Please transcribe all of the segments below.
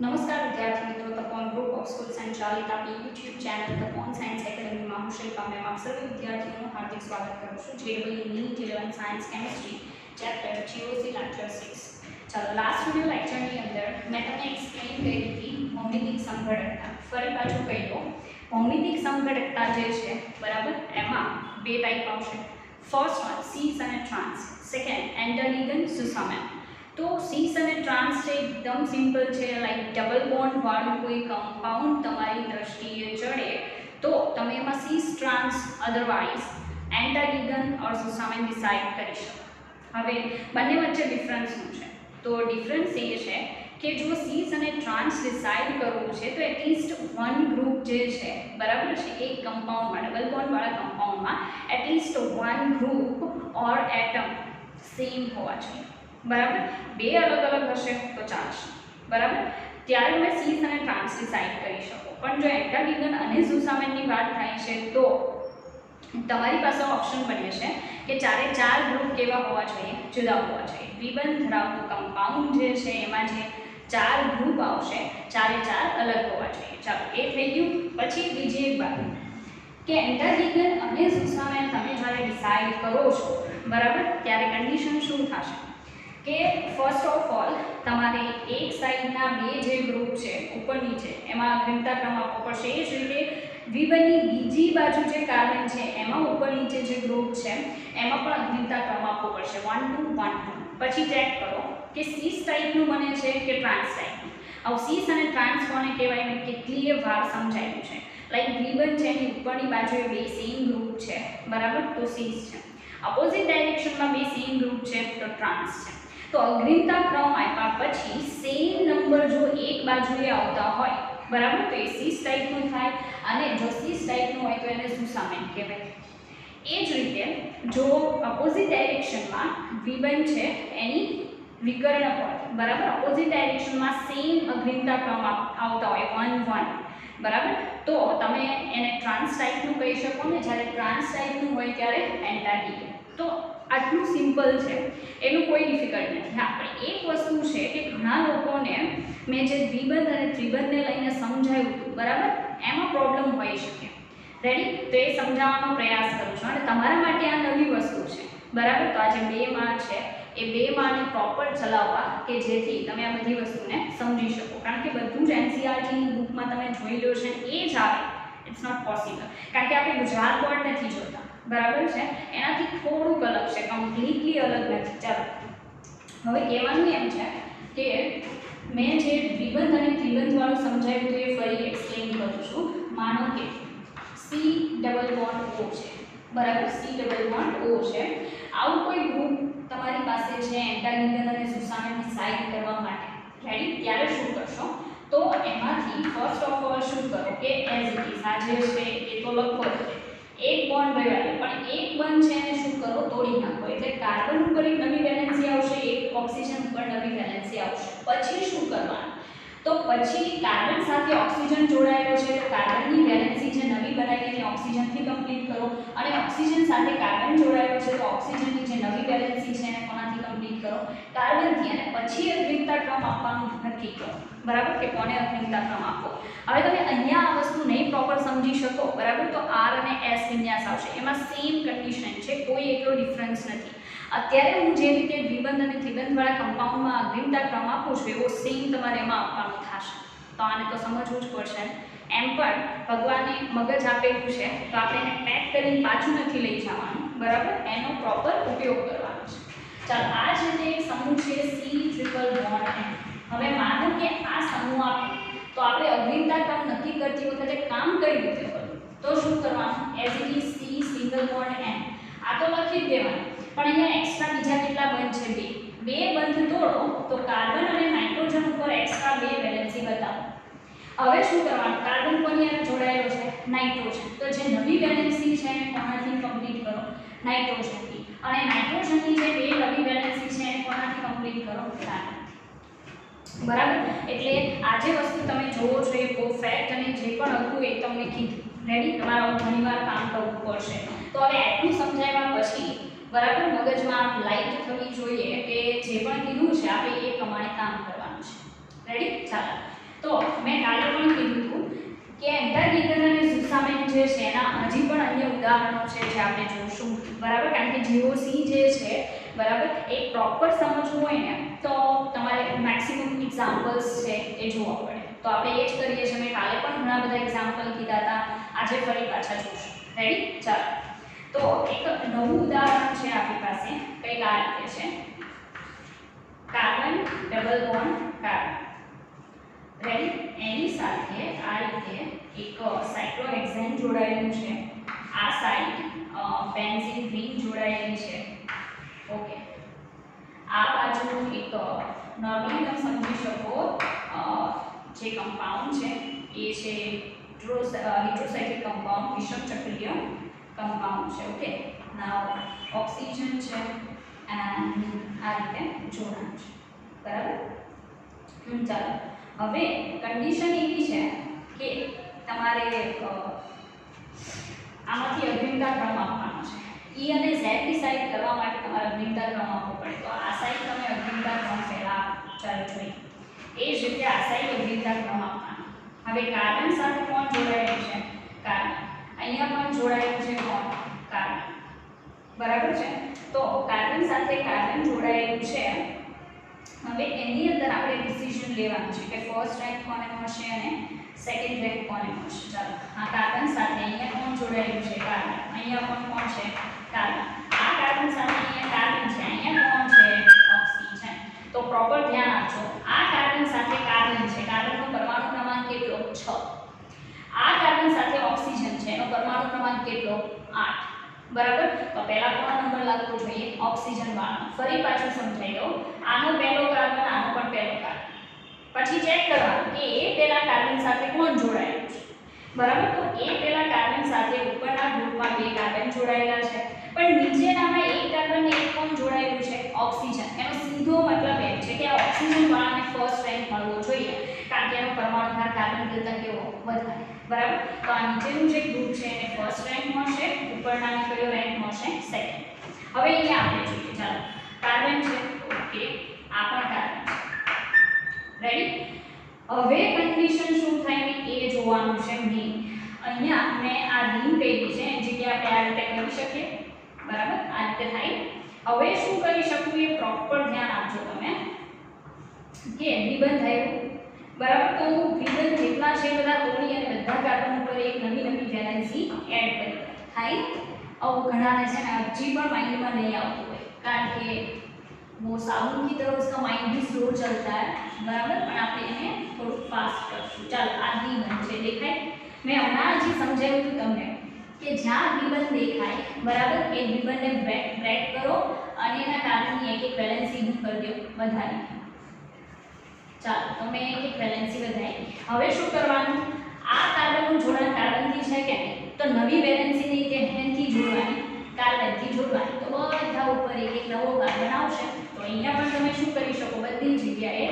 नमस्कार विद्यार्थी मित्रों, तक ऑन ग्रुप ऑफ स्कूल संचालित आपकी यूट्यूब चैनल तक ऑन साइंस एकेडमी में હું શિલ્પા મેમ આપ સર્વ વિદ્યાર્થીઓનું હાર્દિક સ્વાગત કરું છું। જેડબલ NEET 11 science chemistry chapter GOC lecture 6। ચાલો લાસ્ટ વિડિયો લેક્ચરની અંદર મેં તમને એક્સપ્લેન કરી હતી ભૌમિતિક સંઘટકતા। ફરી પાછું કહી દો, ભૌમિતિક સંઘટકતા જે છે બરાબર, એમાં બે ટાઈપ આવશે। ફર્સ્ટ વન સીસ અને ટ્રાન્સ, સેકન્ડ એન્ટાગોન સુસામેન। तो सीस અને ટ્રાન્સ છે એકદમ સિમ્પલ છે, લાઈક ડબલ બોન્ડ વાળું કોઈ કમ્પાઉન્ડ તમારી દ્રષ્ટિએ ચડે તો તમે એમાં સીસ ટ્રાન્સ અધરવાઇઝ એન્ટાગોન ઓર સુસામેન ડિસાઇડ કરી શકો। હવે બંને વચ્ચે ડિફરન્સ શું છે? તો ડિફરન્સ એ છે કે જો સીસ અને ટ્રાન્સ ડિસાઇડ કરવું છે તો એટલીસ્ટ વન ગ્રુપ જે છે બરાબર છે, એક કમ્પાઉન્ડમાં ડબલ બોન્ડ વાળા કમ્પાઉન્ડમાં એટલીસ્ટ વન ગ્રુપ ઓર એટમ સેમ હોવા જોઈએ બરાબર। બે અલગ અલગ હશે તો ચાલશે બરાબર, ત્યારે તમે સીસ અને ટ્રાન્સ ડિસાઇડ કરી શકો। પણ જો એન્ટાગોન અને સુસામેનની વાત થાય છે તો તમારી પાસે ઓપ્શન બને છે કે ચારે ચાર ગ્રુપ કેવા હોવા જોઈએ? જુદા હોવા જોઈએ। દ્વિબંધ ધરાવતું કમ્પાઉન્ડ જે છે એમાં જે ચાર ગ્રુપ આવશે ચારે ચાર અલગ હોવા જોઈએ। ચાલો એ થઈ ગયું। પછી બીજી એક વાત કે એન્ટાગોન અને સુસામેન તમે જ્યારે ડિસાઇડ કરો છો બરાબર, ત્યારે કન્ડિશન શું થશે કે ફર્સ્ટ ઓફ ઓલ તમારે એક સાઈડના બે જે ગ્રુપ છે ઉપર નીચે એમાં અગ્રિમતા ક્રમ આપવો પડશે। એ જ રીતે દ્વિબંધની બીજી બાજુ જે કાર્બન છે એમાં ઉપર નીચે જે ગ્રુપ છે એમાં પણ અગ્રિમતા ક્રમ આપવો પડશે 1 2 1 2। પછી ચેક કરો કે સીસ ટાઈપનું બને છે કે ટ્રાન્સ ટાઈપનું। હવે સીસ અને ટ્રાન્સ કોને કહેવાય મેં કેટલીય વાર સમજાવ્યું છે। લાઈક દ્વિબંધ છે એની ઉપરની બાજુએ બે સેમ ગ્રુપ છે બરાબર, તો સીસ છે। અપોઝિટ ડાયરેક્શનમાં બે સેમ ગ્રુપ છે તો ટ્રાન્સ છે। તો અગ્રિમતા ક્રમ આપ્યા પછી સેમ નંબર જો એક બાજુએ આવતા હોય બરાબર તો એ સીસ ટાઈપનું થાય, અને જો સીસ ટાઈપનું હોય તો એને સુસામેન કહેવાય। એ જ રીતે જો અપોઝિટ ડાયરેક્શનમાં દ્વિબંધ છે એની વિકર્ણ પર બરાબર, અપોઝિટ ડાયરેક્શનમાં સેમ અગ્રિમતા ક્રમ આવતા હોય 1 1 બરાબર, તો તમે એને ટ્રાન્સ ટાઈપનું કહી શકો ને। જ્યારે ટ્રાન્સ ટાઈપનું હોય ત્યારે એન્ટાગોન। તો આટલું સિમ્પલ છે, એનું કોઈ ડિફિકલ્ટ નથી। હા, પણ એક વસ્તુ છે કે ઘણા લોકોને મેં જે દ્વિબંધ અને ત્રિબંધને લઈને સમજાવ્યું હતું બરાબર, એમાં પ્રોબ્લેમ હોઈ શકે। રેડી? તો એ સમજાવવાનો પ્રયાસ કરું છું, અને તમારા માટે આ નવી વસ્તુ છે બરાબર। તો આ જે બે માળ છે એ બે માળને પ્રોપર ચલાવવા કે જેથી તમે આ બધી વસ્તુને સમજી શકો, કારણ કે બધું જ એનસીઈઆરટીની બુકમાં તમે જોઈ લો છે એ જ આવે, ઇટ્સ નોટ પોસિબલ, કારણ કે આપણે ગુજરાત બોર્ડ નથી જોતા બરાબર છે, એનાથી થોડુંક અલગ છે, કમ્પ્લીટલી અલગ નથી। ચાલો હવે કહેવાનું એમ છે કે મેં જે દ્વિબંધ અને ત્રિબંધ વાળું સમજાવ્યું તો એ ફરી એક્સપ્લેન કરું છું। માનો કે સી ડબલ બોન્ડ ઓ છે બરાબર, સી ડબલ બોન્ડ ઓ છે, આવું કોઈ ગ્રુપ તમારી પાસે છે એન્ટાગોન અને સુસામેન ડિસાઇડ કરવા માટે। રેડી? ત્યારે શું કરશો? તો એમાંથી ફર્સ્ટ ઓફ ઓલ શું કરો કે એઝ ઇટ ઇઝ આ જે છે એ તો લખો જ, એક બોન્ડ ગયો પણ એક બંધ છે એને શું કરો? તોડી નાખો। એટલે કાર્બન ઉપર એક નવી વેલેન્સી આવશે, એક ઓક્સિજન ઉપર નવી વેલેન્સી આવશે। પછી શું કરવાનું? તો પછી કાર્બન સાથે ઓક્સિજન જોડાયેલો છે તો કાર્બનની વેલેન્સી જે નવી બનાવી એને ઓક્સિજનથી કમ્પ્લીટ કરો, અને ઓક્સિજન સાથે કાર્બન જોડાયેલો છે તો ઓક્સિજનની જે નવી વેલેન્સી છે એને કોનાથી કમ્પ્લીટ કરો? કાર્બનથી। અને પછી અગ્રિમતા ક્રમ આપવાનું નક્કી કરો બરાબર, કે કોને અગ્રિમતા ક્રમ આપવો। હવે તમે અહીંયા આ વસ્તુ નહીં પ્રોપર સમજી શકો બરાબર, તો આર અને એસ વિન્યાસ આવશે, એમાં સેમ કન્ડિશન છે, કોઈ એટલો ડિફરન્સ નથી। અત્યારે હું જે રીતે દ્વિબંધ અને ત્રિબંધ વાળા કમ્પાઉન્ડમાં અગ્રિમતા ક્રમ આપું છું એવો સેમ તમારે એમાં આપવાનું થશે। તો આને તો સમજવું જ પડશે। એમ પણ ભગવાને મગજ આપેલું છે તો આપણે એને પેક કરીને પાછું નથી લઈ જવાનું બરાબર, એનો પ્રોપર ઉપયોગ કરવાનો છે। ચાલો આ જ રીતે એક સમૂહ છે સી ટ્રિપલ બોન્ડ એન। હવે માનો કે આ સમૂહ આપે તો આપણે અગ્રિમતા ક્રમ નક્કી કરતી વખતે કામ કઈ રીતે કરવું? તો શું કરવાનું? As it is C single bond N, આ તો લખી જ દેવાનું, પણ અહીંયા એક્સ્ટ્રા બીજા કેટલા બંધ છે? બે બંધ તોડો તો કાર્બન અને નાઇટ્રોજન ઉપર એક્સ્ટ્રા બે વેલેન્સી બતાવો। હવે શું કરવાનું? કાર્બન કોની સાથે જોડાયેલો છે? નાઇટ્રોજન, તો જે નવી વેલેન્સી છે એને કોનાથી કમ્પ્લીટ કરો? નાઇટ્રોજનથી। અને નાઇટ્રોજનની જે બે નવી વેલેન્સી છે એને કોનાથી કમ્પ્લીટ કરો? કાર્બન। બરાબર, એટલે આ જે વસ્તુ તમે જોવો છો એ પરફેક્ટ અને જે પણ હતું એ તમને કીધું। રેડી? તમારે ઘણીવાર કામ કરવું પડશે। તો હવે આટલું સમજાવ્યા પછી બરાબર મગજમાં આમ લાઈટ થવી જોઈએ કે જે પણ કીધું છે આપણે એ પ્રમાણે કામ કરવાનું છે। રેડી? ચાલો તો મેં કાલે પણ કીધું હતું કે એન્ટાગીગન અને ઝુસામેન જે છે એના હજી પણ અન્ય ઉદાહરણો છે જે આપણે જોશું, બરાબર. કારણ કે GOC જે છે, બરાબર, એ પ્રોપર સમજવું હોય ને તો તમારે મેક્સિમમ એક્ઝામ્પલ્સ છે એ જોવા પડે. તો આપણે એ જ કરીએ છીએ. મેં કાલે પણ ઘણા બધા એક્ઝામ્પલ કીધા હતા, આજે ફરી પાછા જોશું. રેડી? ચાલો. તો એક નવું ઉદાહરણ છે આપણી પાસે, કંઈક આ રીતે છે. Carbon double bond carbon, ready. એની સાથે આ રીતે એક સાયક્લોહેક્સેન જોડાયેલું છે. આ સાઈડ બેન્ઝીન રિંગ જોડાયેલી છે. ઓકે. આ બાજુ એક નોર્મલી તમે સમજી શકો જે કમ્પાઉન્ડ છે એ છે હેટ્રોસાયક્લિક કમ્પાઉન્ડ, વિષમ ચક્રીય કમ્પાઉન્ડ છે. ઓકે. નાઉ ઓક્સિજન છે એન્ડ આ રીતે જોડાણ છે, બરાબર. ચાલો. હવે કન્ડિશન એવી છે કે તમારે આમાંથી અગ્રિમતા ક્રમ આપવાનો છે. E અને Z ની સાઈડ કરવા માટે તમારે અગ્રિમતા ક્રમ આપવો પડે. તો આ સાઈડ તમે અગ્રિમતા ક્રમ પહેલા ચાલો જોઈએ. એ જ રીતે આ સાઈડ અગ્રિમતા ક્રમ આપવાનો. હવે કાર્બન સાથે કોણ જોડાયેલું છે? કાર્બન. અહીંયા પણ જોડાયેલું છે કોણ? કાર્બન, બરાબર છે. તો કાર્બન સાથે કાર્બન જોડાયેલું છે. હવે એની અંદર આપણે ડિસિઝન લેવાનું છે કે ફર્સ્ટ રેન્ક કોને મળશે અને સેકન્ડ રેન્ક કોને મળશે. ચાલો. આ કાર્બન સાથે અહીંયા કોણ જોડાયેલું છે? કાર્બન. અહીંયા પણ કોણ છે? કાર્બન. આ કાર્બન સાથે અહીંયા કાર્બન છે, અહીંયા કોણ છે? ઓક્સિજન. તો પ્રોપર ધ્યાન આપજો. આ કાર્બન સાથે કાર્બન છે, કાર્બનનો પરમાણુ ક્રમાંક કેટલો? 6. આ કાર્બન સાથે ઓક્સિજન છે, એનો પરમાણુ ક્રમાંક કેટલો? 8. બરાબર. તો પહેલા કોનો નંબર લાગવો જોઈએ? ઓક્સિજન વાળાનો. ફરી પાછું સમજાઈ દઉં. આનો પહેલો કાર્બન, આનો પણ પહેલો કાર્બન. પછી ચેક કરવાનું કે એ પહેલા કાર્બન સાથે કોણ જોડાયેલું છે, બરાબર. તો એ પહેલા કાર્બન સાથે ઉપરના ગ્રુપમાં 2 કાર્બન જોડાયેલા છે, પણ નીચેનામાં એક કાર્બન ને એક કોણ જોડાયેલું છે? ઓક્સિજન. એનો સીધો મતલબ એમ છે કે આ ઓક્સિજન વાળાને ફર્સ્ટ રેન્ક મળવો જોઈએ, કારણ કે એનો પરમાણુ ભાર કાર્બન કરતાં કેવો? વધારે, બરાબર. તો આ નીચેનું જે ગ્રુપ છે એને ફર્સ્ટ રેન્ક મળશે, ઉપરનાને કયો રેન્ક મળશે? સેકન્ડ. હવે અહીંયા આપણે જોઈએ. ચાલો. કાર્બન છે, ઓકે. આ પણ કાર્બન છે, રેડી. હવે કન્ડિશન શું થાય ને એ જોવાનું છે મેં. અહીંયા મેં આ રિંગ કરી છે, એની જગ્યાએ આપણે આ રીતે કરી શકીએ, બરાબર. આ રીતે થાય. હવે શું કરી શકું એ પ્રોપર ધ્યાન આપજો તમે કે દ્વિબંધ થયું, બરાબર. તો હું દ્વિબંધ જેટલા છે બધા તોડી અને બધા કાર્બન ઉપર એક નવી વેલેન્સી એડ કરી થાય. આવું ઘણાને છે ને હજી પણ માઇન્ડમાં નહીં આવતું હોય, કારણ કે वो साबुन की तरह उसका माइंड भी स्लो चलता है, बराबर. પણ આપણે એને થોડું ફાસ્ટ કરશું. ચાલો. આ દ્વિબંધ છે, દેખાય? મેં હમણાં જ સમજાવ્યું હતું તમને કે જ્યાં દ્વિબંધ દેખાય, બરાબર, એ દ્વિબંધને બ્રેક કરો અને એના કાર્બનની એક વેલેન્સી હું કરી દો વધારી. ચાલો. તો મેં એક વેલેન્સી વધારી. હવે શું કરવાનું? આ કાર્બનનું જોડાણ કાર્બનથી છે કે નહીં? તો નવી વેલેન્સીને કે એનથી જોડવાની, કાર્બનથી જોડવાની. તો બધા ઉપર એક નવો કાર્બન આવશે. તો અહીંયા પણ તમે શું કરી શકો? બધી જગ્યાએ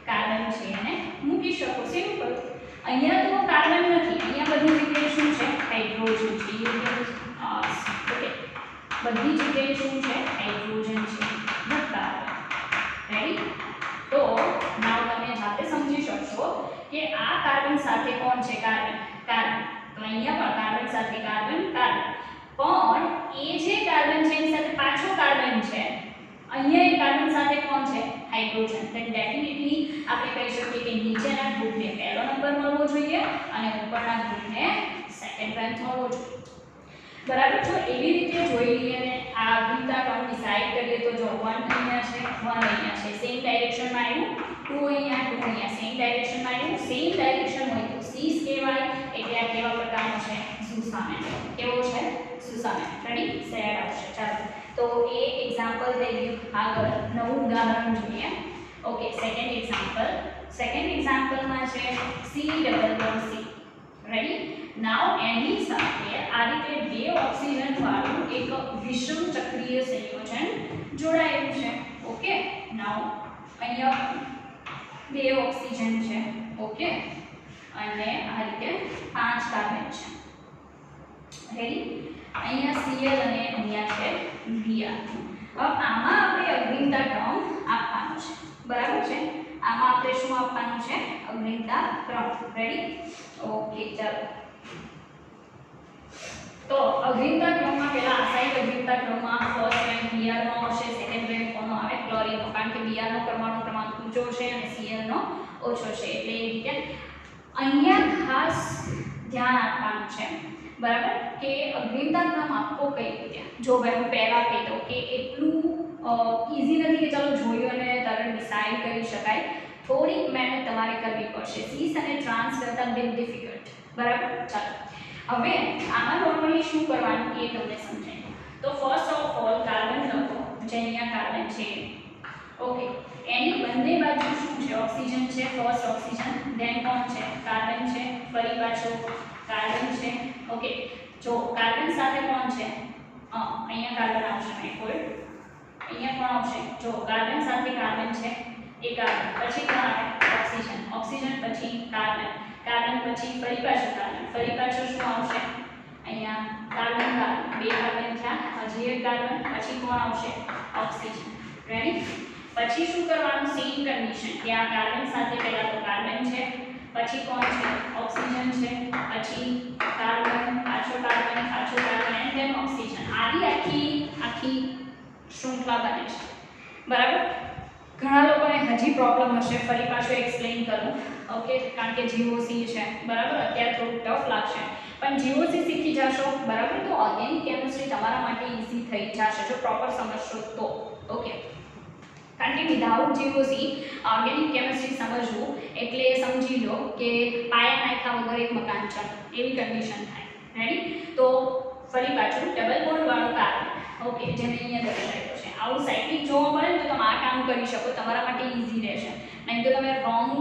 કાર્બન છે એને મૂકી શકો. સિમ્પલ. અહીંયા તો કાર્બન નથી, અહીંયા બધી જગ્યાએ શું છે? હાઇડ્રોજન છે. ઓકે. બધી જગ્યાએ શું છે? હાઇડ્રોજન છે, નોટ કાર્બન. રેડી? તો નાવ તમે જાતે સમજી શકશો કે આ કાર્બન સાથે કોણ છે? કાર્બન. કાર્બન. તો અહીંયા પણ કાર્બન સાથે કાર્બન, કાર્બન. પણ એ જે કાર્બન છે એની સાથે પાછો કાર્બન છે, અહીંયા એ કાર્બન સાથે કોણ છે? હાઇડ્રોજન. તો ડેફિનેટલી આપણે કહી શકીએ કે નીચેના ગ્રુપને પહેલો નંબર મળવો જોઈએ અને ઉપરના ગ્રુપને સેકન્ડ રેન્ક મળવો જોઈએ, બરાબર. જો એવી રીતે જોઈ લઈએ ને આ અગ્રિમતા ક્રમ ડિસાઈડ કરીએ તો જો 1 અહીંયા છે, 1 અહીંયા છે, સેમ ડાયરેક્શનમાં આવ્યું, 2 અહીંયા, 2 અહીંયા, સેમ ડાયરેક્શનમાં આવ્યું. સેમ ડાયરેક્શન હોય તો સીસ કહેવાય. એટલે આ કેવા પ્રકારનો છે? સુસામેન. કેવો છે? સુસામેન. રેડી? સેડ આવશે. ચાલો. તો એ એક્ઝામ્પલ થઈ ગયું. આગળ નવું ઉદાહરણ જોઈએ. ઓકે. સેકન્ડ એક્ઝામ્પલમાં છે C++C. રેડી? નાઉ એની સાથે આ રીતે 2 ઓક્સિજન વાળું એક વિષમ ચક્રીય સંયોજન જોડાયેલું છે. ઓકે. નાઉ અહીંયા 2 ઓક્સિજન છે, ઓકે, અને આ રીતે 5 કાર્બન છે. રેડી? અહીંયા Cl અને અહીંયા છે Br. હવે આમાં આપણે અગ્રિમતા ક્રમ આપવાનો છે, બરાબર છે. આમાં આપણે શું આપવાનું છે? અગ્રિમતા ક્રમ. રેડી? ઓકે, ચાલો. તો અગ્રિમતા ક્રમમાં પહેલા આસાઇડ અગ્રિમતા ક્રમમાં ફર્સ્ટ રેન્ક Br નો આવશે, સેકન્ડ રેન્ક કોનો આવે? ક્લોરીનનો, કારણ કે Br નો પરમાણુ ક્રમાંક ઊંચો છે અને Cl નો ઓછો છે. એટલે એ રીતે અહીંયા ખાસ ધ્યાન આપવાનું છે, બરાબર, કે અગ્રિમતા ક્રમ આપવો કઈ રીતે. જો ભાઈ હું પહેલા કહી દઉં કે એટલું ઈઝી નથી કે ચાલો જોયું અને તરત ડિસાઈડ કરી શકાય. થોડીક મહેનત તમારે કરવી પડશે. સીસ અને ટ્રાન્સ કરતા બિગ ડિફિકલ્ટ, બરાબર. ચાલો હવે આમાં નોર્મલી શું કરવાનું એ તમને સમજાય. તો ફર્સ્ટ ઓફ ઓલ કાર્બન લખો, જે અહીંયા કાર્બન છે. ઓકે, એની બંને બાજુ શું છે? ઓક્સિજન છે. ફર્સ્ટ ઓક્સિજન, ધેન કોણ છે? કાર્બન છે. ફરી પાછો કાર્બન છે. ઓકે, જો કાર્બન સાથે કોણ છે? અહીંયા કાર્બન આવશે, મેં કોઈ અહીંયા કોણ આવશે? જો કાર્બન સાથે કાર્બન છે, એ કાર્બન પછી કોણ આવે? ઓક્સિજન. ઓક્સિજન પછી કાર્બન, કાર્બન પછી ફરી પાછું કાર્બન, ફરી પાછું શું આવશે? અહીંયા કાર્બન કાર્બન, બે કાર્બન થયા, હજી એક કાર્બન, પછી કોણ આવશે? ઓક્સિજન. રેડી? પછી શું કરવાનું? સેમ કન્ડિશન કે આ કાર્બન સાથે પહેલા તો કાર્બન છે, પછી કોણ છે? ઓક્સિજન છે, પછી કાર્બન, પાછો કાર્બન, પાછો કાર્બન એન્ડ ધેન ઓક્સિજન. આની આખી શૃંખલા બને છે, બરાબર. ઘણા લોકોને હજી પ્રોબ્લેમ હશે, ફરી પાછું એક્સપ્લેન કરું. ઓકે, કારણ કે GOC છે, બરાબર, અત્યારે થોડું ટફ લાગશે, પણ GOC શીખી જશો, બરાબર, તો ઓર્ગેનિક કેમિસ્ટ્રી તમારા માટે ઈઝી થઈ જશે જો પ્રોપર સમજશો તો. ઓકે, કારણ કે વિધાઉટ GOC ઓર્ગેનિક કેમિસ્ટ્રી સમજવું એટલે સમજી લો કે પાયા નાખ્યા વગર એક મકાન ચાલે એવી કન્ડિશન થાય. રેડી? તો ફરી પાછું ડબલ બોન્ડ વાળું કાર્બન, ઓકે, જેને અહીંયા દર્શાવ્યો છે, આવું સાયક્લિક જોવા મળે તો તમે આ કામ કરી શકો, તમારા માટે ઈઝી રહેશે. નહીં તો તમે રોંગ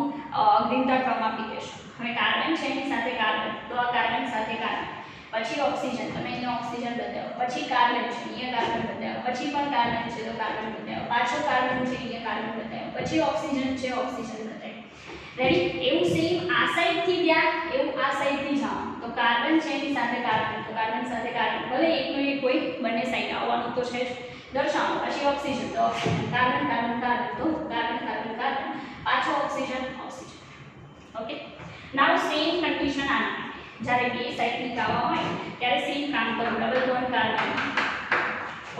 અગ્રિમતા ક્રમ આપી દેશો. હવે કાર્બન છે, એની સાથે કાર્બન, તો આ કાર્બન સાથે કાર્બન, પછી ઓક્સિજન, તમે અહીંયા ઓક્સિજન બતાવો, પછી કાર્બન છે, અહીંયા કાર્બન બતાવો, પછી પણ કાર્બન છે તો કાર્બન બતાવો, પાછો કાર્બન છે, અહીંયા કાર્બન બતાવો, પછી ઓક્સિજન છે, ઓક્સિજન બતાવો. રેડી? એવું સેમ આ સાઈડથી ગયા, એવું આ સાઈડથી જાઓ તો કાર્બન છે, એની સાથે કાર્બન, તો કાર્બન સાથે કાર્બન, ભલે એકનો એક કોઈ બંને સાઈડ આવવાનું તો છે જ, દર્શાવો. પછી ઓક્સિજન, તો ઓક્સિજન, કાર્બન કાર્બન કાર્બન, તો કાર્બન કાર્બન કાર્બન, પાછો ઓક્સિજન ઓક્સિજન. ઓકે, નાઉ સેમ કન્ડિશન આના માટે જ્યારે બે સાઈડની આવા હોય ત્યારે સેમ કામ કરો. Double bond carbon.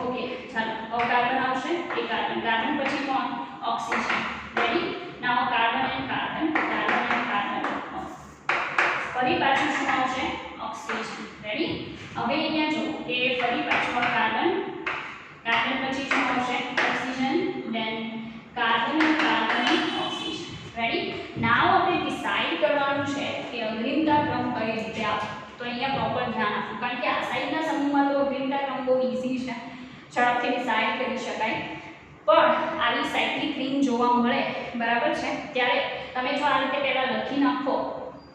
ઓકે, ચાલો હવે કાર્બન આવશે, એ કાર્બન, કાર્બન પછી કોણ? Oxygen. Ready? Now carbon and carbon, carbon and carbon, ફરી પાછું શું આવશે? ઓક્સિજન. રેડી? હવે અહીંયા જો કે ફરી પાછું કાર્બન, કાર્બન પછી શું આવશે? Oxygen, then carbon and carbon, oxygen. Ready? Now આપણે ડિસાઈડ કરવાનું છે કે અગ્રિમતા ક્રમ કઈ રીતે આવે. તો અહીંયા પ્રોપર ધ્યાન આપવું, કારણ કે આ સાઈડના સમૂહમાં તો અગ્રિમતા ક્રમ બહુ ઈઝી છે, ઝડપથી ડિસાઈડ કરી શકાય. પણ આવી સાયક્લિક રિંગ જોવા મળે, બરાબર છે, ત્યારે તમે જો આ રીતે પહેલા લખી નાખો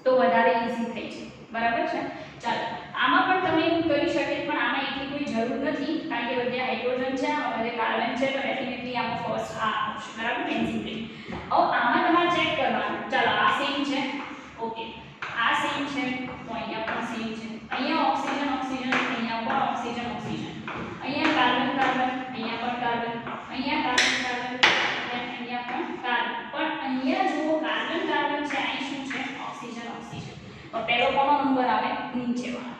તો વધારે ઈઝી થઈ જાય, બરાબર છે. ચાલો આમાં પણ તમે એવું કરી શકે, પણ આમાં એટલી કોઈ જરૂર નથી, કારણ કે બધે હાઇડ્રોજન છે, આમાં બધે કાર્બન છે, તો ડેફિનેટલી આમાં ફર્સ્ટ આ આવશે, બરાબર, બેન્ઝીન રિંગ. હવે આમાં તમારે ચેક કરવાનું. ચાલો આ સેમ છે, ઓકે, આ સેમ છે, તો અહીંયા પણ સેમ છે, અહીંયા ઓક્સિજન ઓક્સિજન, અહીંયા પણ ઓક્સિજન ઓક્સિજન, અહીંયા કાર્બન કાર્બન, અહીંયા પણ કાર્બન, અહીંયા કાર્બન કાર્બન, અહીંયા પણ કાર્બન, પણ અહીંયા જો કાર્બન કાર્બન છે, અહીં શું છે? Oxygen oxygen. તો પહેલો કોનો નંબર આવે? નીચેવાળો,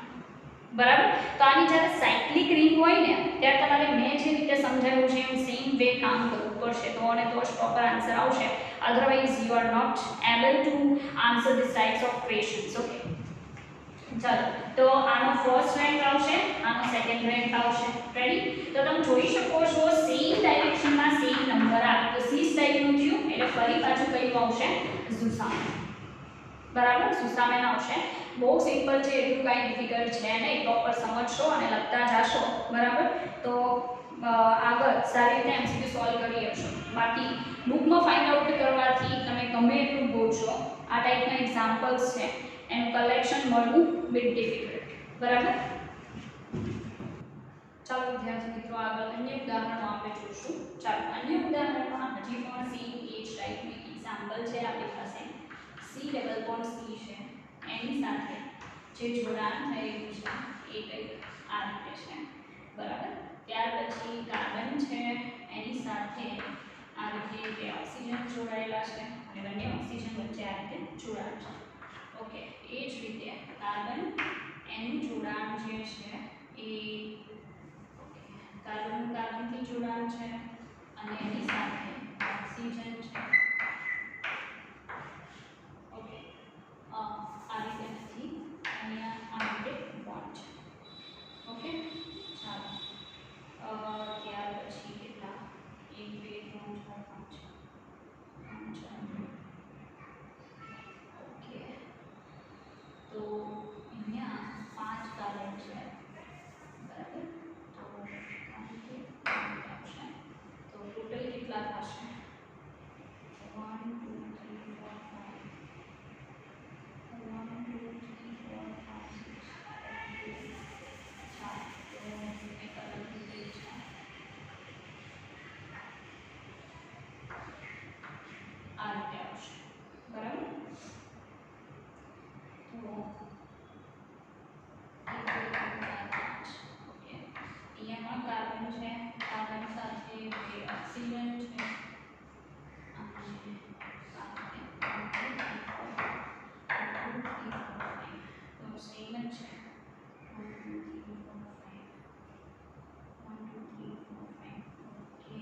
બરાબર. તો આની જ્યારે સાયક્લિક રિંગ હોય ને ત્યારે તમારે મેં જે રીતે સમજાવ્યું છે એમ સેમ વે કામ કરવું પડશે, તો અને તો જ પ્રોપર આન્સર આવશે. Otherwise you are not able to answer this types of questions. Okay, ચાલો તો આનો ફર્સ્ટ રેન્ક આવશે, આનો સેકન્ડ રેન્ક આવશે. રેડી? તો તમે જોઈ શકો છો સેમ ડાયરેક્શનમાં સેમ નંબર આવે, તો સી ટાઈપનું થયું એટલે ફરી પાછું કયું આવશે? ઝુસામેન, બરાબર, ઝુસામેન આવશે. બહુ સિમ્પલ છે, એટલું કાંઈ ડિફિકલ્ટ છે નહીં, પ્રોપર સમજશો અને લખતા જાશો, બરાબર, તો આગળ સારી રીતે MCQ સોલ્વ કરી શકશો. બાકી બુકમાં ફાઇન્ડ આઉટ કરવાથી તમે ગમે એટલું ગોઠશો, આ ટાઈપના એક્ઝામ્પલ્સ છે, એનું કલેક્શન મળવું બિટ ડિફિકલ્ટ, બરાબર. ચાલો વિદ્યાર્થી મિત્રો આગળ અન્ય ઉદાહરણો આપણે જોઈશું. ચાલો અન્ય ઉદાહરણમાં હજી પણ સેમ એ જ ટાઈપનું એક્ઝામ્પલ છે આપણી પાસે. સી ડબલ બોન્ડ સી છે, એની સાથે જે જોડાણ થયેલું છે એ કંઈક આ રીતે છે, બરાબર. ત્યાર પછી કાર્બન છે, એની સાથે આ આ રીતે બે ઓક્સિજન જોડાયેલા છે અને બંને ઓક્સિજન વચ્ચે આ રીતે જોડાણ છે. ઓકે, એ જ રીતે કાર્બન એનું જોડાણ જે છે એ કાર્બન કાર્બનથી જોડાણ છે અને એની સાથે ઓક્સિજન છે. ઓકે, આ રીતે નથી, અહીંયા આ રીતે બોન્ડ છે. ઓકે, ચાલો ત્યાર પછી કેટલા 1 2 3 4 5 ઓકે, તો અહીંયા 5 કાર્બન છે, બરાબર. તો આવશે તો ટોટલ કેટલા થશે? 1 2 3 4 5 1 2 3 4 5 6 7 તો એક અલગ રીતે છે. આ રીતે આવશે, બરાબર. તો અહીંયા કાર્બન છે, કાર્બન સાથે બે ઓક્સિજન છે અને સાથે 1 2 3 4 5 તો સેમ જ છે. 1 2 3 4 5 1 2 3 4 5 ઓકે.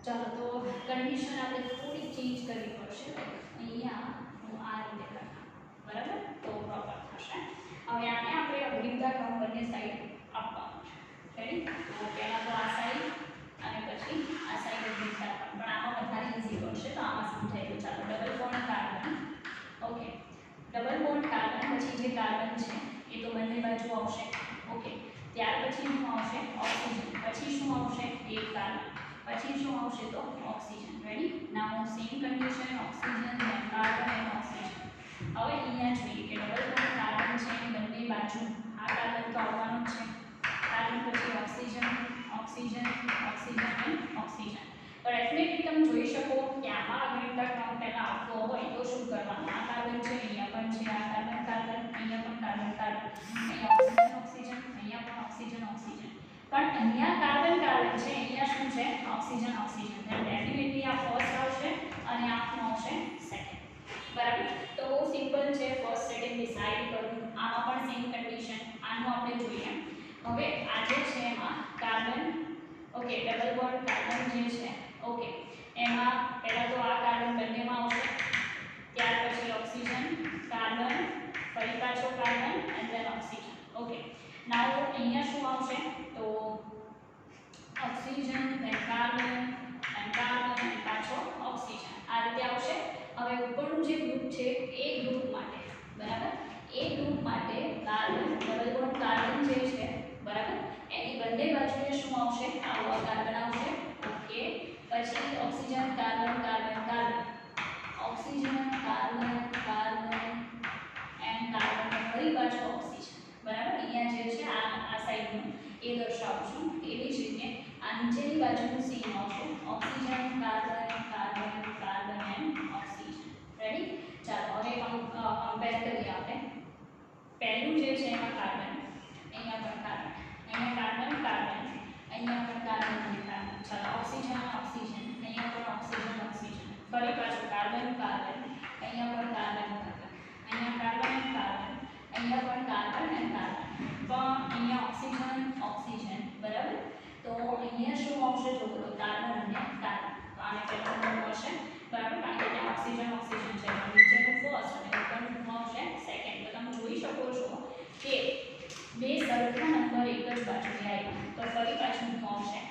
ચાલો, તો કન્ડિશન આપણે થોડી ચેન્જ કરવી પડશે. અહીંયા હું આ રીતે લખાણ, બરાબર, તો પ્રોપર થશે. હવે આને આપણે અગ્રિમતા ક્રમ બંને સાઈડ આપવાનું છે. રેડી? તો પહેલા તો આ સાઈડ અને પછી આ સાઈડ અગ્રિમતા ક્રમ, પણ આમાં વધારે ઈઝી પડશે તો આમાં સમજાયું. ચાલો, double bond carbon. Okay, double bond carbon પછી જે કાર્બન છે એ તો બંને બાજુ આવશે. ઓકે, ત્યાર પછી શું આવશે? ઓક્સિજન. પછી શું આવશે? એક કાર્બન. પછી શું આવશે? તો oxygen. Ready? Now same condition, oxygen then carbon and oxygen. હવે અહીંયા જોઈએ કે ડબલ બોન્ડ કાર્બન છે એની બંને બાજુ આ કાર્બન તો આવવાનું જ છે. કાર્બન પછી oxygen, oxygen, oxygen and oxygen. તો ડેફિનેટલી તમે જોઈ શકો કે આમાં અગ્રિમતા ક્રમ પહેલા આવતો હોય તો શું કરવાનું? આ કાર્બન છે, અહીંયા પણ છે, આ કાર્બન કાર્બન, અહીંયા પણ કાર્બન કાર્બન, અહીંયા ઓક્સિજન ઓક્સિજન, અહીંયા પણ ઓક્સિજન ઓક્સિજન. પણ અહીંયા કાર્બન કાર્બન છે, અહીંયા શું છે? Oxygen oxygen. then ડેફિનેટલી આ ફર્સ્ટ આવશે અને આ શું આવશે? સેકન્ડ. બરાબર. તો બહુ સિમ્પલ છે, ફર્સ્ટ સેકન્ડ ડિસાઈડ કરવું. આમાં પણ સેમ કન્ડિશન. આનું આપણે જોઈએ. હવે આ જે છે એમાં carbon, okay, double bond carbon જે છે, ઓકે, એમાં પહેલા તો આ કાર્બન બંનેમાં આવશે, ત્યાર પછી ઓક્સિજન, કાર્બન, ફરી પાછો carbon and then oxygen. Okay, now અહીંયા શું આવશે? તો ઓક્સિજન ધેન કાર્બન એન્ડ પાછો ઓક્સિજન. આ રીતે આવશે. હવે ઉપરનું જે ગ્રુપ છે એ ગ્રુપ માટે, બરાબર, એ ગ્રુપ માટે કાર્બન, ડબલ બોન્ડ કાર્બન જે છે, બરાબર, એની બંને બાજુએ શું આવશે? આવો કાર્બન આવશે. ઓકે, પછી oxygen, carbon carbon carbon, oxygen, carbon carbon and carbon, ફરી પાછો ઓક્સિજન. બરાબર, અહીંયા જે છે આ સાઈડનું એ દર્શાવું છું. એવી જ રીતે આ નીચેની બાજુનું સેમ આવશે, oxygen, carbon carbon carbon and oxygen. Ready? ચાલો, હવે કમ્પેર કરીએ આપણે. પહેલું જે છે એમાં કાર્બન, અહીંયા પણ કાર્બન, અહીંયા કાર્બન કાર્બન, અહીંયા પણ કાર્બન અને કાર્બન. ચાલો, ઓક્સિજન ઓક્સિજન, અહીંયા પણ ઓક્સિજન ઓક્સિજન, ફરી પાછું કાર્બન કાર્બન, અહીંયા પણ કાર્બન કાર્બન, અહીંયા કાર્બન એન્ડ કાર્બન, અહીંયા પણ કાર્બન એન્ડ કાર્બન, પણ અહીંયા ઓક્સિજન ઓક્સિજન. બરાબર. તો અહીંયા શું આવશે? તો કાર્બન અને કાર્બન. તો આને પહેલું નંબર હશે, બરાબર, કારણ કે ત્યાં ઓક્સિજન ઓક્સિજન છે. નીચેનું ફર્સ્ટ અને ઉપરનું શું આવશે? સેકન્ડ. તો તમે જોઈ શકો છો કે બે સરખા નંબર એક જ બાજુએ આવ્યા, તો ફરી પાછું શું આવશે?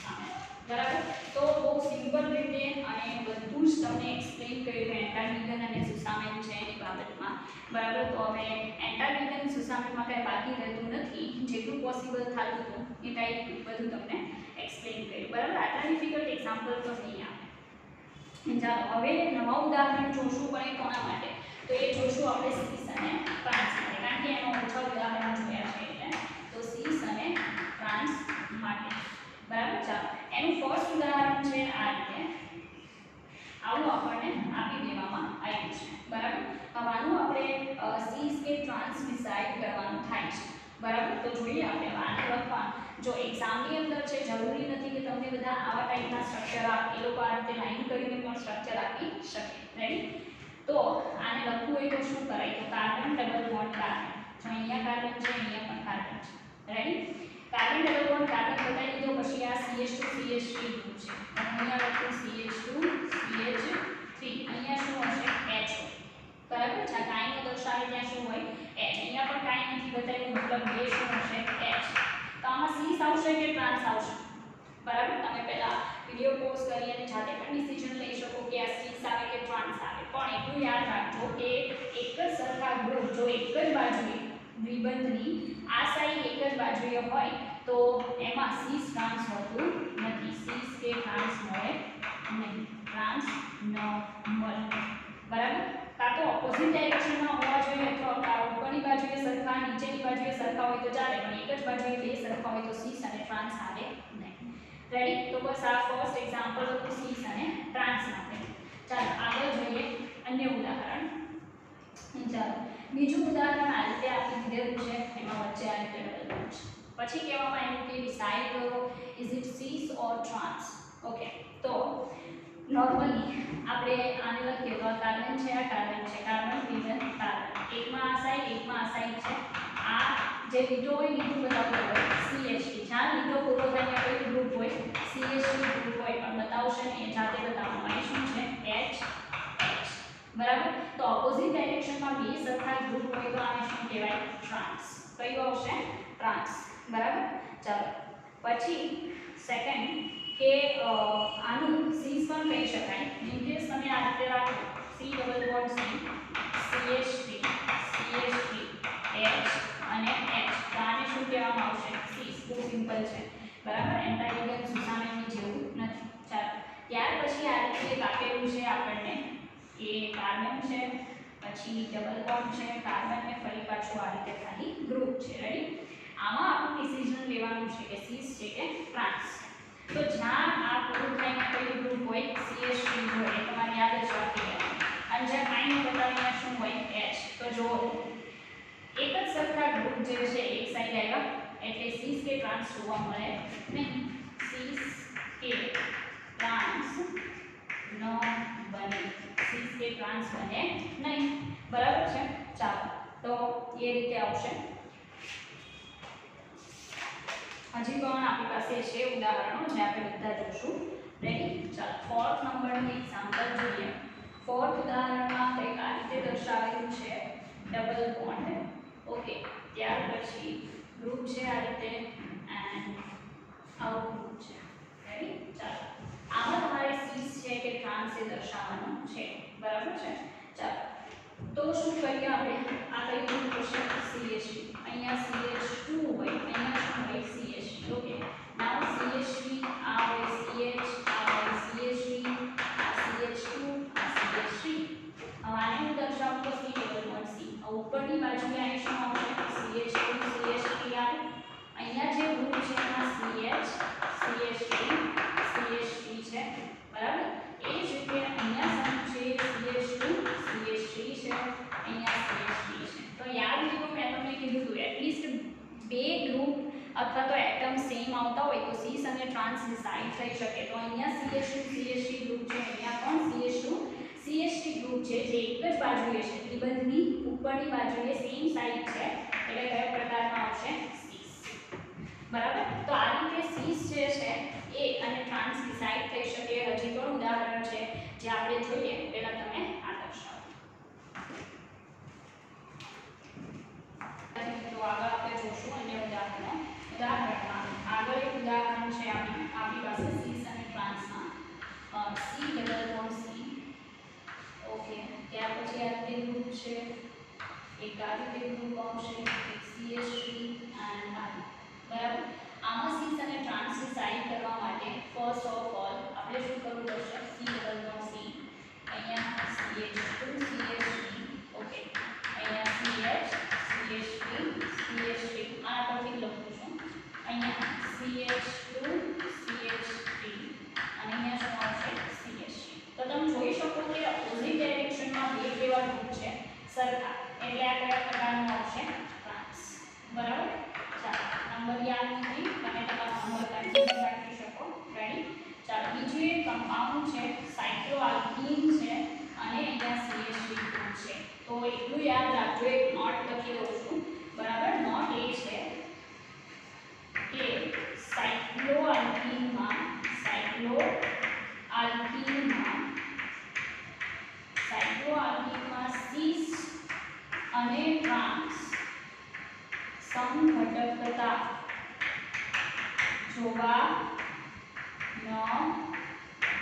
સામે. બરાબર. તો બહુ સિમ્પલ રીતે અને બધું જ તમને એક્સપ્લેન કર્યું એન્ટાર્કટિકન અને સુસામેન છે એની બાબતમાં. બરાબર. તો હવે એન્ટાર્કટિકન સુસામેનમાં કંઈ બાકી રહેતું નથી. જેટલું પોસિબલ થતું હતું એ ટાઈપ બધું તમને એક્સપ્લેન કર્યું. બરાબર. આટલા ડિફિકલ્ટ એક્ઝામ્પલ તો નહીં આવે. ચાલો, હવે નવા ઉદાહરણ જોશું, પણ એ કોના માટે? તો એ જોશું આપણે સીસ અને ટ્રાન્સ માટે, કારણ કે એમાં ઓછા ઉદાહરણ જોયા છે એટલે. તો સીસ અને ટ્રાન્સ માટે. બરાબર. ચાલો, એનું ફર્સ્ટ ઉદાહરણ છે આ રીતે. આવું આપણને આપી દેવામાં આવ્યું છે. બરાબર. હવે આનું આપણે સીસ કે ટ્રાન્સ ડિસાઇડ કરવાનું થાય છે. બરાબર. તો જોઈએ આપણે આને લખવા. જો એક્ઝામની અંદર છે જરૂરી નથી કે તમને બધા આવા ટાઈપના સ્ટ્રક્ચર આપે, એ લોકો આ રીતે લાઈન કરીને પણ સ્ટ્રક્ચર આપી શકે. રેડી? તો આને લખવું હોય તો શું કરાય? તો કાર્બન ડબલ બોન્ડ કાર્બન. જો અહીંયા કાર્બન છે, અહીંયા પણ કાર્બન છે. Ready? Carbon double bond carbon બતાવી દીધો. પછી આ CH2 CH3 ગ્રુપ છે. અહીંયા લખું CH2 CH3. અહીંયા શું હશે? H. બરાબર. જ્યાં કાંઈ ન દર્શાવે ત્યાં શું હોય? H. અહીંયા પણ કાંઈ નથી બતાવ્યું, મતલબ બે શું હશે? H. તો આમાં સીસ આવશે કે ટ્રાન્સ આવશે? બરાબર. તમે પહેલા વિડિયો પોઝ કરી અને જાતે પણ ડિસિઝન લઈ શકો કે આ સીસ આવે કે ટ્રાન્સ આવે. પણ એટલું યાદ રાખજો કે એક જ સરખા ગ્રુપ જો એક જ બાજુએ દ્વિબંધની આ સાઈડ એક જ બાજુએ હોય તો એમાં સીસ ટ્રાન્સ હોતું નથી. સીસ કે ટ્રાન્સ મળે નહીં. ટ્રાન્સ ન મળે. બરાબર. કાં તો ઓપોઝિટ ડાયરેક્શનમાં હોવા જોઈએ અથવા ઉપરની બાજુએ સરખા, નીચેની બાજુએ સરખા હોય તો ચાલે, પણ એક જ બાજુએ બે સરખા હોય તો સીસ અને ટ્રાન્સ આવે નહીં. રેડી? તો બસ આ ફર્સ્ટ એક્ઝામ્પલ હતું સીસ અને ટ્રાન્સ માટે. ચાલો આગળ જોઈએ અન્ય ઉદાહરણ. ચાલો બીજું ઉદાહરણ આ રીતે આપી દીધેલું છે. એમાં વચ્ચે આ રીતે ડબલ બોન્ડ છે. પછી કહેવામાં આવ્યું કે ડિસાઇડ કરો is it seas or trans. Okay. તો નોર્મલી આપણે આને લખીએ તો આ કાર્બન છે, આ કાર્બન છે, કાર્બન બીજન કાર્બન. એકમાં આ સાઈડ, એકમાં આ સાઈડ છે. આ જે લીટો હોય લીટું બતાવતો હોય CH3. જ્યાં લીટો પૂરો થાય ત્યાં કયું ગ્રુપ હોય? CH3 ગ્રુપ હોય. પણ બતાવશે ને એ જાતે બતાવવાનું. એ શું છે? H. બરાબર. તો ઓપોઝિટ ડાયરેક્શનમાં બે સરખા ગ્રુપ હોય તો આને શું કહેવાય? ટ્રાન્સ. કયું આવશે? ટ્રાન્સ. બરાબર. ચાલો પછી સેકન્ડ કે આનું સીસ પણ કહી શકાય. ઇન કેસ તમે આ રીતે રાખો C double bond C CH3 CH3 H અને H. તો આને શું કહેવામાં આવશે? સીસ. બહુ સિમ્પલ છે. બરાબર. એન્ટાઇડિયન સુસામેની જેવું નથી. ચાલો ત્યાર પછી આ રીતે આપેલું છે આપણને એ કાર્બન છે, પછી ડબલ બોન્ડ છે, કાર્બન ને ફરી પાછું આ રીતે ખાલી ગ્રુપ છે. રેડી? આમાં આપણું ડિસિઝન લેવાનું છે કે સીસ છે કે ટ્રાન્સ. તો જ્યાં આ પૂરું થઈને કયું ગ્રુપ હોય? CH3 હોય. એ તમારે યાદ જ રાખી લેવાનું. અને જ્યાં કાંઈ ન બતાવીને શું હોય? H. તો જો એક જ સરખા ગ્રુપ જે છે એક સાઈડ આવ્યા એટલે સીસ કે ટ્રાન્સ જોવા મળે નહીં. સીસ કે ટ્રાન્સ ન બને. સીસ કે ટ્રાન્સ બને નહીં. બરાબર છે. ચાલો તો એ રીતે આવશે. હજી પણ આપણી પાસે છે ઉદાહરણો જે આપણે બધા જોશું. રેડી? ચાલો ફોર્થ નંબરનું એક્ઝામ્પલ જોઈએ. ફોર્થ ઉદાહરણમાં કંઈક આ રીતે દર્શાવેલું છે ડબલ બોન્ડ. ઓકે. ત્યાર પછી ગ્રુપ છે આ રીતે એન્ડ આવું ગ્રુપ છે. રેડી? ચાલો આમાં તમારે સીસ છે કે ટ્રાન્સ એ દર્શાવવાનું છે. બરાબર છે. ચાલો તો શું કરીએ આપણે? આ કઈ ગ્રુપ હશે? CH3. અહીંયા CH2 હોય, અહીંયા શું હોય? CH3. ઓકે. નાઉ CH3 આ હોય CH, આ હોય CH3, આ CH2, આ CH3. હવે આને હું દર્શાવું તો C ડબલ બોન્ડ C. ઉપરની બાજુએ અહીં શું આવશે? CH2 CH3 આવે. અહીંયા જે ગ્રુપ છે એમાં CH CH3 CH3 છે. બરાબર. એ જ રીતે અહીંયા શું છે? CH2 CH3 છે, અહીંયા CH3 છે. તો યાદ રાખો મેં તમને કીધું હતું એટલીસ્ટ બે ગ્રુપ અથવા તો એટમ સેમ આવતા હોય તો સીસ અને ટ્રાન્સ ડિસાઇડ થઈ શકે. તો અહીંયા CH2 CH3 ગ્રુપ છે, અહીંયા પણ CH2 CH3 ગ્રુપ છે જે એક જ બાજુએ છે. ત્રિબંધની ઉપરની બાજુએ સેમ સાઈડ છે એટલે કયો પ્રકારમાં આવશે? સીસ. બરાબર. તો આ રીતે સીસ જે છે એ અને ટ્રાન્સ ડિસાઇડ થઈ શકે. હજી પણ ઉદાહરણ છે જે આપણે જોઈએ. પહેલા તમે આ દર્શાવો. તો આગળ આપણે જોશું અન્ય ઉદાહરણો. ઉદાહરણમાં આગળ એક ઉદાહરણ છે આપણી પાસે સીસ અને ટ્રાન્સમાં C double bond C. Okay. ત્યાર પછી આ રીતે ગ્રુપ છે, એક આ રીતે ગ્રુપ આવશે, એક CH3 એન્ડ આ. બરાબર. આમાં સીસ અને ટ્રાન્સ ડિસાઇડ કરવા માટે ફર્સ્ટ ઓફ ઓલ આપણે શું કરવું પડશે? C double bond C. અહીંયા CH2 CH3. ઓકે. અહીંયા CH CH3 CH3. આ પરથી લખું છું. અહીંયા CH2 CH3 અને અહીંયા શું આવશે? CH3. તો તમે જોઈ શકો કે ઓપોઝિટ ડાયરેક્શનમાં બે કેવા ગ્રુપ છે? સરખા. એટલે આ કયા પ્રકારનું આવશે? ટ્રાન્સ. બરાબર. ચાલો નંબર યાદ નથી, તમે તમારો નંબર કન્ટિન્યુ રાખી શકો. રેડી. ચાલો બીજું એક કમ્પાઉન્ડ છે સાયક્લોઆલ્કીન છે અને અહીંયા CH3 છે. તો એટલું યાદ રાખજો, એક નોટ લખી દઉં છું. બરાબર. નોટ એ છે કે સાયક્લોઆલ્કીનમાં સીસ અને ટ્રાન્સ સમઘટકતા જોવા ન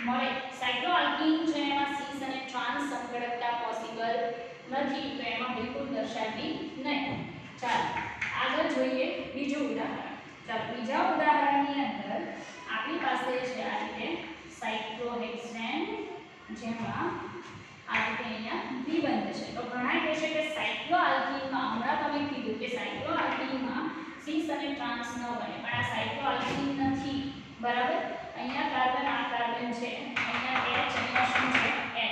મળે. સાયક્લોઆલ્કીન છે એમાં સીસ અને ટ્રાન્સ સમઘટકતા પોસિબલ નથી, તો એમાં બિલકુલ દર્શાવવી નહીં. ચાલો આગળ જોઈએ બીજું ઉદાહરણ. ચાલો બીજા ઉદાહરણની અંદર આપણી પાસે છે આ રીતે સાયક્લોહેક્સેન, જેમાં આ રીતે અહીંયા દ્વિબંધ છે. તો ઘણા કહે છે કે સાયક્લોઆલ્કીનમાં, હમણાં તમે કીધું કે સાયક્લોઆલ્કીનમાં સીસ અને ટ્રાન્સ ન બને, પણ આ સાયક્લોઆલ્કીન નથી. બરાબર. અહીંયા કાર્બન, આ કાર્બન છે, અહીંયા H, અહીંયા શું છે H,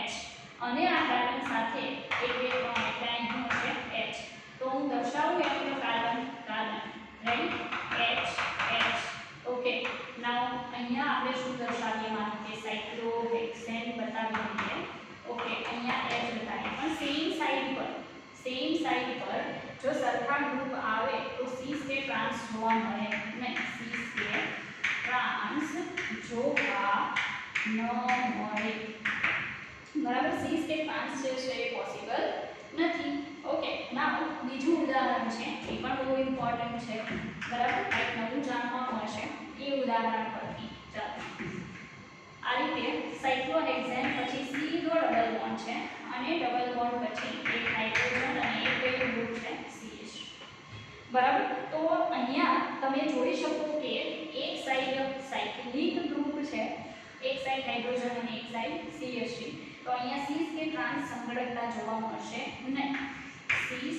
અને આ કાર્બન સાથે 1 2 3 એટલે અહીં છે H. તો હું દર્શાવું એમ કે carbon carbon. Ready. H. Okay. Now અહીંયા આપણે શું દર્શાવીએ, માનો કે સાયક્લોહેક્સેન બતાવી દઈએ. ઓકે. અહીંયા H બતાવીએ, પણ સેમ સાઈડ પર જો સરખા ગ્રુપ આવે તો સીસ કે ટ્રાન્સ જોવા મળે નહીં. સીસ કે ટ્રાન્સ જોવા ન મળે. બરાબર. સીસ કે ટ્રાન્સ જે છે એ પોસિબલ નથી. ઓકે. નાઉ બીજું ઉદાહરણ છે, એ પણ બહુ ઇમ્પોર્ટન્ટ છે. બરાબર. કંઈક નવું જાણવા મળશે એ ઉદાહરણ પરથી. ચાલો આ રીતે સાયક્લોહેક્સેન પછી સીધો ડબલ બોન્ડ છે અને ડબલ બોન્ડ પછી એક હાઇડ્રોજન અને એક કયું ગ્રુપ છે CH. બરાબર. તો અહીંયા તમે જોઈ શકો કે એક સાઈડ સાયક્લિક ગ્રુપ છે, એક સાઈડ હાઇડ્રોજન અને એક સાઈડ CH3. તો અહીંયા સીસ કે ટ્રાન્સ સંગડકતા જોવા મળશે નહીં. સીસ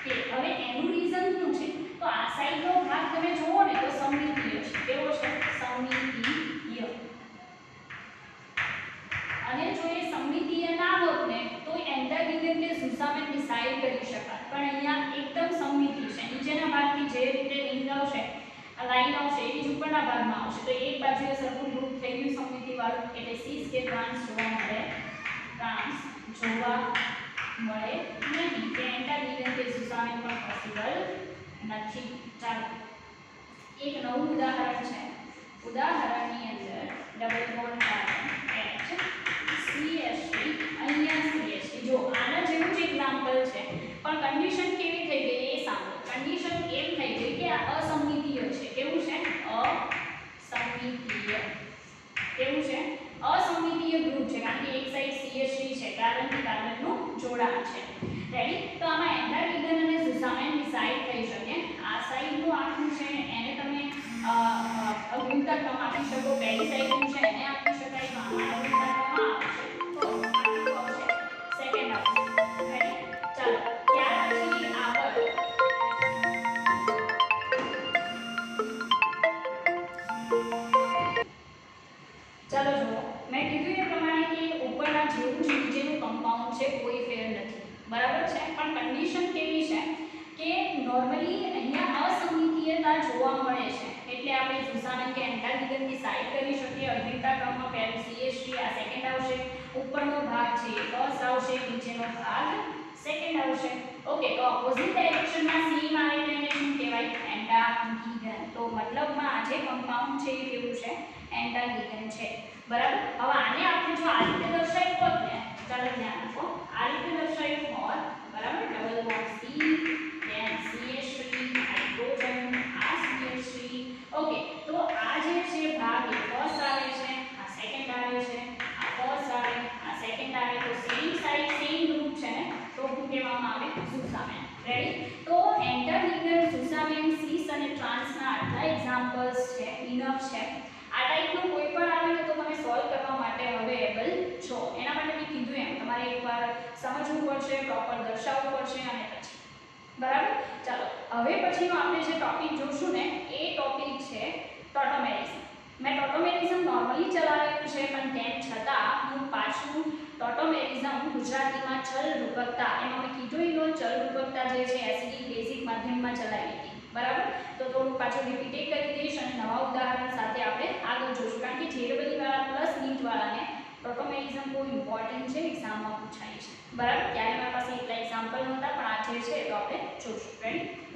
કે હવે એનું રીઝન શું છે, તો આ સાઈડનો ભાગ તમે જુઓ ને તો સમમિતીય છે. કેવો છે? સમમિતીય. અને જો એ સમમિતીય ના હોત ને તો એન્ટાગોનિઝમ કે સુસામેન ડિસાઇડ કરી શકાય, પણ અહીંયા એકદમ સમમિતીય છે. નીચેના ભાગથી જે રીતે રિંગ આવશે, લાઈન આવશે, એ જ ઉપરના ભાગમાં આવશે. તો એક બાજુએ સરખું ગ્રુપ થઈ ગયું સમમિતિ વાળું, એટલે સીસ કે ટ્રાન્સ જોવા મળે નહીં. કે એન્ટાગોનિઝમ કે સુસામેન પણ પોસિબલ નથી. ચાલો એક નવું ઉદાહરણ છે. ઉદાહરણની અંદર double bond carbon H, CH3, અહીંયા CH3. જો આના જેવું જ એક્ઝામ્પલ છે, પણ કન્ડિશન કેવી થઈ ગઈ એ સાંભળો. કન્ડિશન એમ થઈ ગઈ કે આ અસમમિતીય છે. કેવું છે? અસમમિતીય. કેવું છે? અસમમિતીય ગ્રુપ છે, કારણ કે એક સાઈડ CH3 છે, કાર્બન થી કાર્બનનું જોડાણ છે. રેડી. તો આમાં એન્ટાગોનિઝમ અને સુસામેન ડિસાઇડ થઈ શકે. આ સાઈડનું આખું છે એને તમે અગુણતા ક્રમ આપી શકો. પહેલી સાઈડનું છે એને આપી શકાય, તો આમાં અગુણતા ક્રમ આવશે, તો આખું આવશે સેકન્ડ આવશે. રેડી. ચાલો ત્યાર પછી આગળ ચાલો જુઓ, મેં કીધું એ પ્રમાણે કે ઉપરના જેવું જ નીચેનું કમ્પાઉન્ડ છે, કોઈ ફેર નથી. બરાબર છે. પણ કન્ડિશન કેવી છે કે નોર્મલી અહીંયા અસમમિતીયતા જોવા મળે છે, એટલે આપણે સુસામેન કે એન્ટાગોનિઝમ ડિસાઇડ કરી શકીએ. અગુણતા ક્રમમાં પહેલું CH3, આ સેકન્ડ આવશે, ઉપરનો ભાગ છે ફર્સ્ટ આવશે, નીચેનો ભાગ સેકન્ડ આવશે. ઓકે. તો ઓપોઝિટ ડાયરેક્શનમાં સેમ આવે તો એને શું કહેવાય? એન્ટાગોનિઝમ. તો મતલબમાં આ જે કમ્પાઉન્ડ છે એ કેવું છે? એન્ટાગોનિઝમ છે. બરાબર. હવે આને આપણે જો આ રીતે દર્શાવ્યું હોત ને, ચાલો ધ્યાન આપો, આ રીતે દર્શાવ્યું હોત, બરાબર, double bond C, then CH3, hydrogen, આ CH3. ઓકે. તો આ જે છે ભાગ એ ફર્સ્ટ આવે છે, આ સેકન્ડ આવે છે, આ ફર્સ્ટ આવે, આ સેકન્ડ આવે. તો સેમ સાઈડ સેમ ગ્રુપ છે ને, તો શું કહેવામાં આવે? સુસામેન. રેડી. તો એન્ટાગોનિઝમ, સુસામેન, સીસ અને ટ્રાન્સના આટલા એક્ઝામ્પલ્સ છે, ઇનફ છે. આ ટાઈપનું કોઈ પણ આવે ને તો તમે સોલ્વ કરવા માટે અવેલેબલ છો. એના માટે મેં કીધું એમ તમારે એકવાર સમજવું પડશે, પ્રોપર દર્શાવવું પડશે અને પછી. બરાબર. ચાલો હવે પછીનો આપણે જે ટોપિક જોશું ને એ ટોપિક છે ટોટોમેરિઝમ. મેં ટોટોમેરિઝમ નોર્મલી ચલાવેલું છે, પણ તેમ છતાં હું પાછું ટોટોમેરિઝમ ગુજરાતીમાં ચલ રૂપકતા, એમાં મેં કીધું ચલ રૂપકતા જે છે એસિડિક બેઝિક માધ્યમમાં ચલાવી હતી, બરાબર. તો થોડું પાછું રિપીટ કરી દઈશ અને નવા ઉદાહરણ સાથે આપણે આગળ જોઈશું, કારણ કે JEE વાળા પ્લસ નીટ વાળાને ટોટોમેટિઝમ બહુ ઇમ્પોર્ટન્ટ છે, એક્ઝામમાં પૂછાય છે, બરાબર. ત્યારે મારી પાસે એટલા એક્ઝામ્પલ નહોતા, પણ આ જે છે તો આપણે જોઈશું. રેડી.